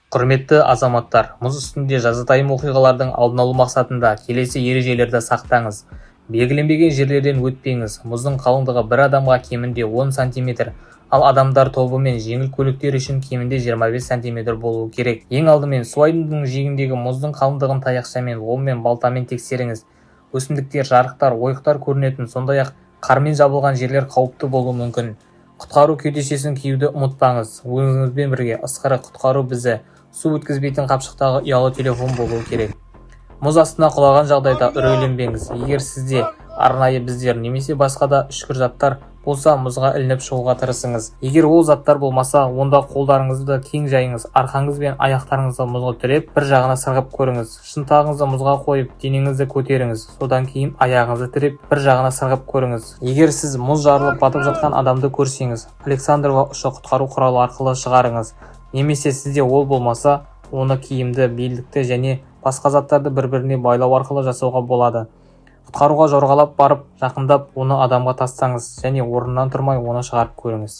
Құрметті азаматтар, мұз үстінде жазатайым оқиғалардың алдын алу мақсатында келесі ережелерді сақтаңыз. Белгіленбеген жерлерден өтпеңіз. Мұздың қалыңдығы бір адамға кемінде 10 см, ал адамдар тобы мен жеңіл көліктер үшін кемінде 25 см болуы керек. Ең алдымен су айдынының жиегіндегі мұздың қалыңдығын таяқшамен, оң мен балтамен тексеріңіз. Өсімдіктер, жарықтар, ойықтар көрінетін, сондай-ақ қармен жабылған жерлер қауіпті болуы мүмкін. Құтқару кеудешесін киюді ұмытпаңыз. Өзіңізбен бірге ысқыры құтқару бізді, су өткізбейтін қапшықтағы ұялы телефон болуы керек. Мұз астына құлаған жағдайда үрейленбеңіз. Егер сізде арнайы бездер немесе басқа да үшкір заттар болса, мұзға ілініп шығуға тырысыңыз. Егер ол заттар болмаса, онда қолдарыңызды кең жайыңыз, арқаңыз бен аяқтарыңызды мұзға тіреп, бір жағына сырғып көріңіз. Шынтағыңызды мұзға қойып, денеңізді көтеріңіз. Содан кейін аяғыңызды тіреп, бір жағына сырғып көріңіз. Егер сіз мұз жарылып батып жатқан адамды көрсеңіз, Александрова ұшы құтқару құралы арқылы шығарыңыз. Немесе сізде ол болмаса, оны киімді, белдікті және басқа заттарды бір-біріне байлау арқылы жасауға болады. Құтқаруға жорғалап барып, жақындап, оны адамға тастаңыз және орнынан тұрмай оны шығарып көріңіз.